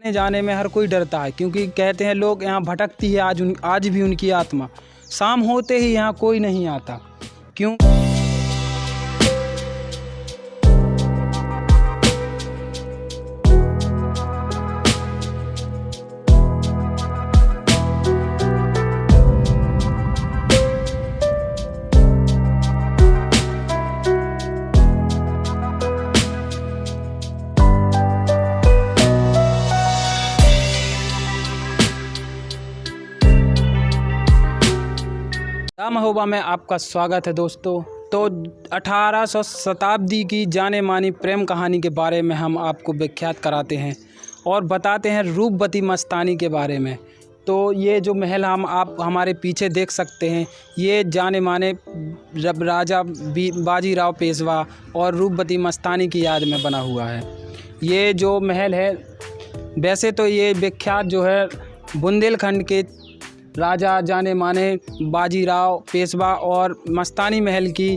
आने जाने में हर कोई डरता है, क्योंकि कहते हैं लोग यहाँ भटकती है आज भी उनकी आत्मा। शाम होते ही यहाँ कोई नहीं आता। क्यों? महोबा में आपका स्वागत है दोस्तों। तो 1800 शताब्दी की जाने मानी प्रेम कहानी के बारे में हम आपको व्याख्यात कराते हैं और बताते हैं रूपवती मस्तानी के बारे में। तो ये जो महल आप हमारे पीछे देख सकते हैं, ये जाने माने जब राजा बाजीराव पेशवा और रूपवती मस्तानी की याद में बना हुआ है। ये जो महल है, वैसे तो ये विख्यात जो है बुंदेलखंड के राजा जाने माने बाजीराव पेशवा और मस्तानी महल की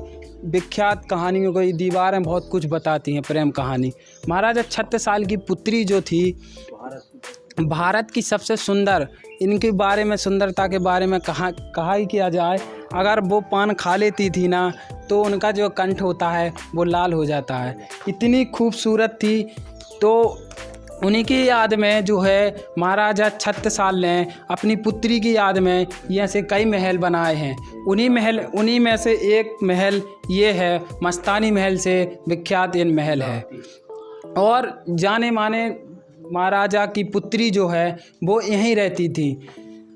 विख्यात कहानियों को दीवारें बहुत कुछ बताती हैं। प्रेम कहानी महाराजा छत्रसाल की पुत्री जो थी भारत की सबसे सुंदर, इनके बारे में सुंदरता के बारे में कहा ही किया जाए, अगर वो पान खा लेती थी ना तो उनका जो कंठ होता है वो लाल हो जाता है। इतनी खूबसूरत थी। तो उन्हीं की याद में जो है महाराजा छत्रसाल ने अपनी पुत्री की याद में यहाँ से कई महल बनाए हैं। उन्हीं में से एक महल ये है, मस्तानी महल से विख्यात इन महल है। और जाने माने महाराजा की पुत्री जो है वो यहीं रहती थी।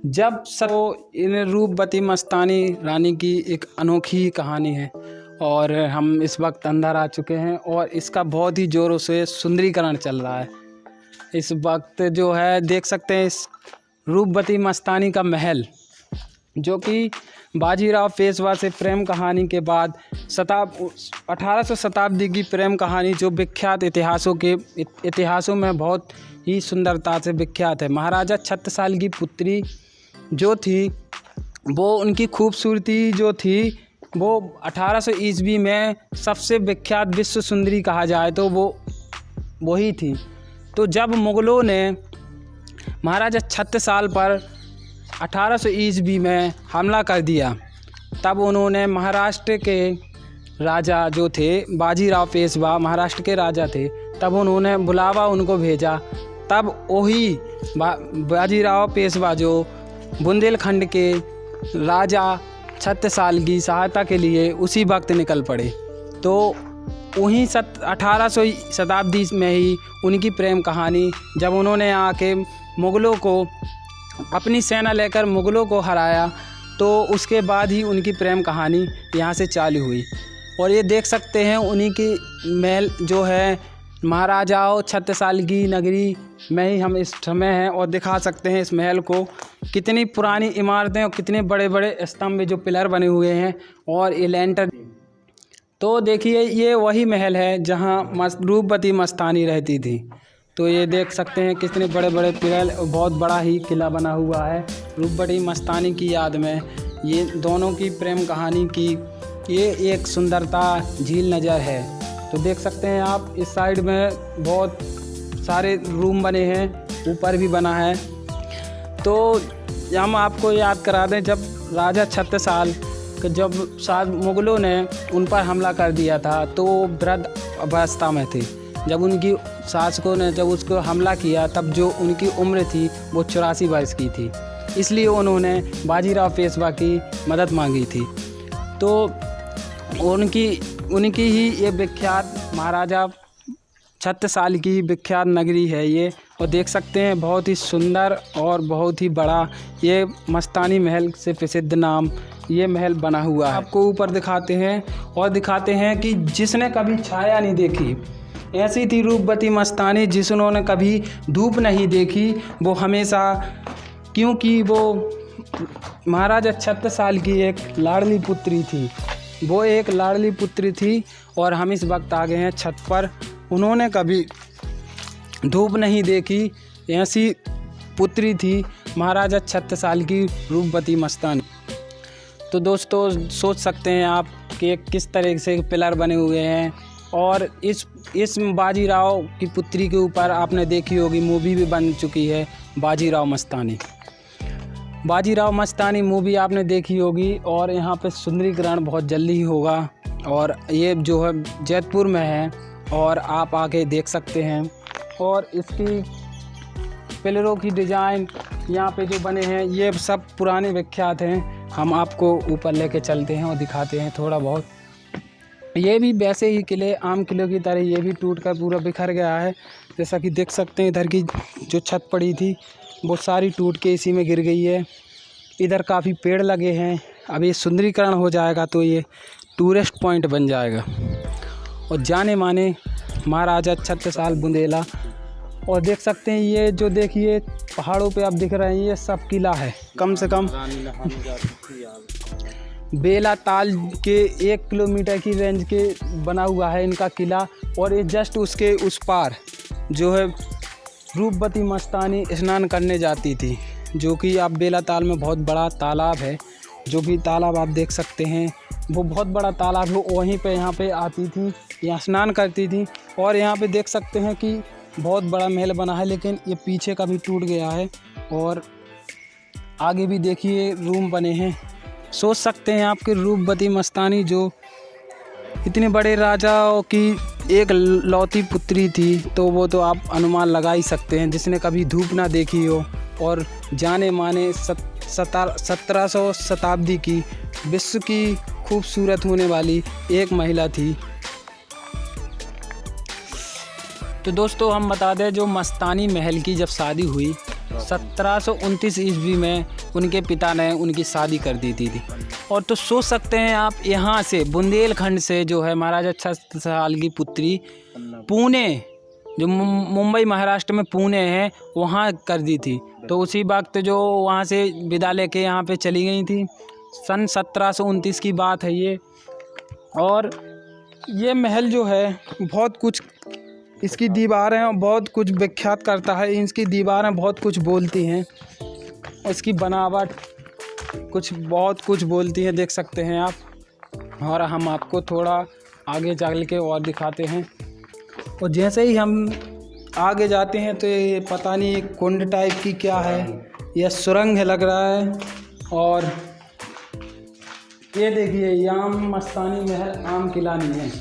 जब सब इन रूपवती मस्तानी रानी की एक अनोखी कहानी है और हम इस वक्त अंदर आ चुके हैं और इसका बहुत ही ज़ोरों से सुंदरीकरण चल रहा है। इस वक्त जो है देख सकते हैं इस रूपवती मस्तानी का महल, जो कि बाजीराव पेशवा से प्रेम कहानी के बाद 1800 शताब्दी की प्रेम कहानी जो विख्यात इतिहासों में बहुत ही सुंदरता से विख्यात है। महाराजा छत्रसाल की पुत्री जो थी वो, उनकी खूबसूरती जो थी वो 1800 ईस्वी में सबसे विख्यात विश्व सुंदरी कहा जाए तो वो वही थी। तो जब मुग़लों ने महाराजा छत्रसाल पर 1800 ईस्वी में हमला कर दिया, तब उन्होंने महाराष्ट्र के राजा जो थे बाजीराव पेशवा, महाराष्ट्र के राजा थे, तब उन्होंने बुलावा उनको भेजा। तब वही बाजीराव पेशवा जो बुंदेलखंड के राजा छत्रसाल की सहायता के लिए उसी वक्त निकल पड़े। तो वहीं 1800 शताब्दी में ही उनकी प्रेम कहानी, जब उन्होंने आके मुग़लों को अपनी सेना लेकर मुग़लों को हराया, तो उसके बाद ही उनकी प्रेम कहानी यहाँ से चालू हुई। और ये देख सकते हैं उन्हीं की महल जो है महाराजाओं छत्रसाल की नगरी में ही हम इस समय हैं और दिखा सकते हैं इस महल को। कितनी पुरानी इमारतें और कितने बड़े बड़े स्तंभ जो पिलर बने हुए हैं और ये लेंटर। तो देखिए ये वही महल है जहाँ रूपवती मस्तानी रहती थी। तो ये देख सकते हैं कितने बड़े बड़े पिलर, बहुत बड़ा ही किला बना हुआ है रूपवती मस्तानी की याद में। ये दोनों की प्रेम कहानी की ये एक सुंदरता झील नज़र है। तो देख सकते हैं आप इस साइड में बहुत सारे रूम बने हैं, ऊपर भी बना है। तो हम आपको याद करा दें, जब राजा छत्रसाल जब मुग़लों ने उन पर हमला कर दिया था तो वो वृद्ध अवस्था में थे। जब उनकी शासकों ने जब उसको हमला किया, तब जो उनकी उम्र थी वो 84 वर्ष की थी। इसलिए उन्होंने बाजीराव पेशवा की मदद मांगी थी। तो उनकी ही ये विख्यात महाराजा छत्रसाल की विख्यात नगरी है ये। और देख सकते हैं बहुत ही सुंदर और बहुत ही बड़ा ये मस्तानी महल से प्रसिद्ध नाम ये महल बना हुआ है। आपको ऊपर दिखाते हैं और दिखाते हैं कि जिसने कभी छाया नहीं देखी, ऐसी थी रूपवती मस्तानी। जिन्होंने कभी धूप नहीं देखी वो हमेशा, क्योंकि वो महाराजा छत्रसाल की एक लाडली पुत्री थी, वो एक लाडली पुत्री थी। और हम इस वक्त आ गए हैं छत पर। उन्होंने कभी धूप नहीं देखी, ऐसी पुत्री थी महाराजा छत्रसाल की रूपवती मस्तानी। तो दोस्तों सोच सकते हैं आप कि किस तरह से पिलर बने हुए हैं और इस बाजीराव की पुत्री के ऊपर आपने देखी होगी मूवी भी बन चुकी है, बाजीराव मस्तानी। बाजीराव मस्तानी मूवी आपने देखी होगी। और यहाँ पे सुंदरीकरण बहुत जल्दी ही होगा और ये जो है जैतपुर में है और आप आके देख सकते हैं। और इसकी पिलरों की डिज़ाइन यहाँ पे जो बने हैं ये सब पुराने विख्यात हैं। हम आपको ऊपर लेके चलते हैं और दिखाते हैं थोड़ा बहुत। ये भी वैसे ही किले, आम किले की तरह ये भी टूट कर पूरा बिखर गया है। जैसा कि देख सकते हैं इधर की जो छत पड़ी थी वो सारी टूट के इसी में गिर गई है। इधर काफ़ी पेड़ लगे हैं। अब ये सुंदरीकरण हो जाएगा तो ये टूरिस्ट पॉइंट बन जाएगा। और जाने माने महाराजा छत्रसाल बुंदेला। और देख सकते हैं ये जो देखिए पहाड़ों पे आप दिख रहे हैं ये सब किला है। कम से कम बेला ताल के 1 किलोमीटर की रेंज के बना हुआ है इनका किला। और ये जस्ट उसके उस पार जो है रूपवती मस्तानी स्नान करने जाती थी, जो कि आप बेला ताल में बहुत बड़ा तालाब है। जो कि तालाब आप देख सकते हैं वो बहुत बड़ा तालाब है। वहीं पे यहाँ पे आती थी, यहाँ स्नान करती थी। और यहाँ पे देख सकते हैं कि बहुत बड़ा महल बना है, लेकिन ये पीछे का भी टूट गया है। और आगे भी देखिए रूम बने हैं। सोच सकते हैं आपके रूपवती मस्तानी जो इतने बड़े राजाओं की एक लौती पुत्री थी, तो वो तो आप अनुमान लगा ही सकते हैं जिसने कभी धूप ना देखी हो। और जाने माने 1700 शताब्दी की विश्व की खूबसूरत होने वाली एक महिला थी। तो दोस्तों हम बता दें जो मस्तानी महल की जब शादी हुई 1729 ईस्वी में उनके पिता ने उनकी शादी कर दी थी। और तो सोच सकते हैं आप यहाँ से बुंदेलखंड से जो है महाराजा छत्रसाल की पुत्री पुणे, जो मुंबई महाराष्ट्र में पुणे है, वहाँ कर दी थी। तो उसी वक्त जो वहाँ से विदा लेके यहाँ पे चली गई थी। सन 1729 की बात है ये। और ये महल जो है बहुत कुछ, इसकी दीवारें बहुत कुछ विख्यात करता है। इसकी दीवारें बहुत कुछ बोलती हैं, इसकी बनावट बहुत कुछ बोलती है, देख सकते हैं आप। और हम आपको थोड़ा आगे चल के और दिखाते हैं। और जैसे ही हम आगे जाते हैं तो ये पता नहीं एक कुंड टाइप की क्या है, यह सुरंग है लग रहा है। और ये देखिए यहाँ मस्तानी महल आम किला नहीं है,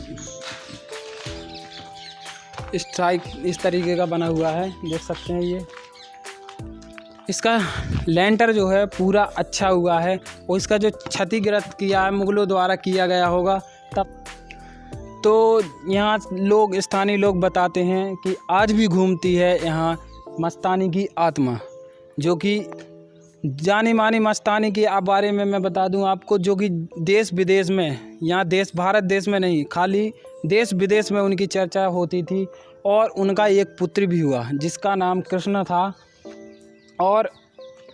इस तरीके का बना हुआ है, देख सकते हैं। ये इसका लेंटर जो है पूरा अच्छा हुआ है। और इसका जो क्षतिग्रस्त किया है मुग़लों द्वारा किया गया होगा तब। तो यहाँ लोग, स्थानीय लोग बताते हैं कि आज भी घूमती है यहाँ मस्तानी की आत्मा, जो कि जानी मानी मस्तानी के बारे में मैं बता दूं आपको, जो कि देश विदेश में, यहाँ भारत देश में नहीं, खाली देश विदेश में उनकी चर्चा होती थी। और उनका एक पुत्र भी हुआ जिसका नाम कृष्ण था। और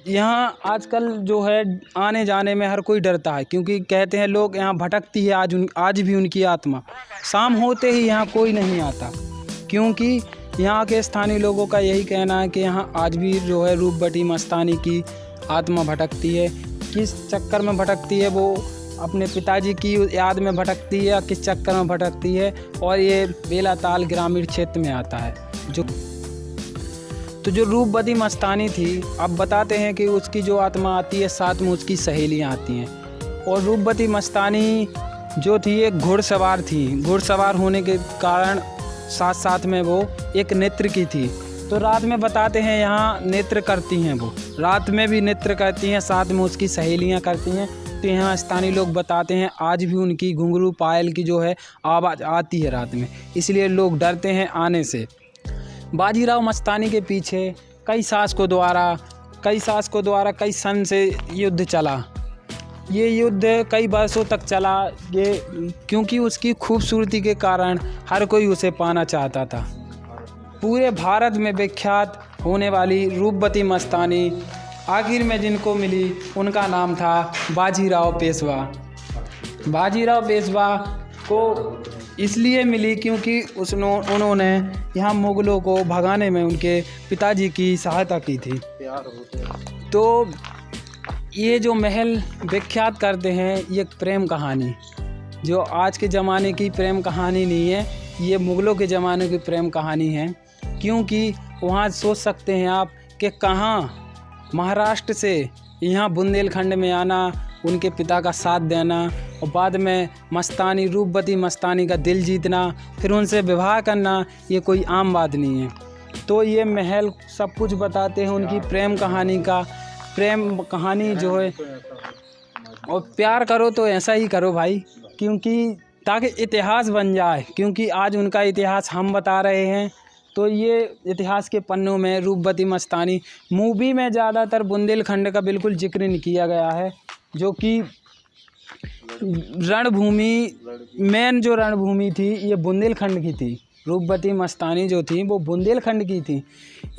यहाँ आजकल जो है आने जाने में हर कोई डरता है, क्योंकि कहते हैं लोग यहाँ भटकती है आज भी उनकी आत्मा। शाम होते ही यहाँ कोई नहीं आता, क्योंकि यहाँ के स्थानीय लोगों का यही कहना है कि यहाँ आज भी जो है रूपवती मस्तानी की आत्मा भटकती है। किस चक्कर में भटकती है, वो अपने पिताजी की याद में भटकती है या किस चक्कर में भटकती है। और ये बेला ताल ग्रामीण क्षेत्र में आता है। जो रूपवती मस्तानी थी, अब बताते हैं कि उसकी जो आत्मा आती है साथ में उसकी सहेलियाँ आती हैं। और रूपवती मस्तानी जो थी एक घुड़सवार थी। घुड़सवार होने के कारण साथ साथ में वो एक नृत्य की थी। तो रात में बताते हैं यहाँ नृत्य करती हैं, वो रात में भी नृत्य करती हैं, साथ में उसकी सहेलियाँ करती हैं। तो यहाँ स्थानीय लोग बताते हैं आज भी उनकी घुंघरू पायल की जो है आवाज़ आती है रात में, इसलिए लोग डरते हैं आने से। बाजीराव मस्तानी के पीछे कई शासकों द्वारा कई सन से युद्ध चला। ये युद्ध कई वर्षों तक चला, ये क्योंकि उसकी खूबसूरती के कारण हर कोई उसे पाना चाहता था। पूरे भारत में विख्यात होने वाली रूपवती मस्तानी आखिर में जिनको मिली उनका नाम था बाजीराव पेशवा। बाजीराव पेशवा को इसलिए मिली क्योंकि उन्होंने यहाँ मुग़लों को भगाने में उनके पिताजी की सहायता की थी। तो ये जो महल विख्यात करते हैं, ये प्रेम कहानी जो आज के ज़माने की प्रेम कहानी नहीं है, ये मुग़लों के ज़माने की प्रेम कहानी है, क्योंकि वहाँ सोच सकते हैं आप कि कहाँ महाराष्ट्र से यहाँ बुंदेलखंड में आना, उनके पिता का साथ देना और बाद में मस्तानी रूपवती मस्तानी का दिल जीतना, फिर उनसे विवाह करना, ये कोई आम बात नहीं है। तो ये महल सब कुछ बताते हैं उनकी प्रेम कहानी जो है। और प्यार करो तो ऐसा ही करो भाई, क्योंकि ताकि इतिहास बन जाए, क्योंकि आज उनका इतिहास हम बता रहे हैं। तो ये इतिहास के पन्नों में रूपवती मस्तानी मूवी में ज़्यादातर बुंदेलखंड का बिल्कुल जिक्र नहीं किया गया है, जो कि मेन जो रणभूमि थी ये बुंदेलखंड की थी। रूपवती मस्तानी जो थी वो बुंदेलखंड की थी,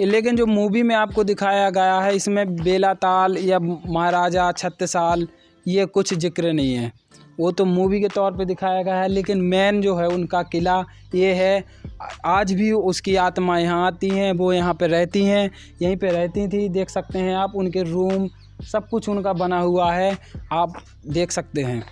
लेकिन जो मूवी में आपको दिखाया गया है इसमें बेलाताल या महाराजा छत्रसाल ये कुछ जिक्र नहीं है, वो तो मूवी के तौर पे दिखाया गया है। लेकिन मेन जो है उनका किला ये है, आज भी उसकी आत्मा यहाँ आती हैं, वो यहाँ पे रहती हैं, यहीं पे रहती थी। देख सकते हैं आप उनके रूम सब कुछ उनका बना हुआ है, आप देख सकते हैं।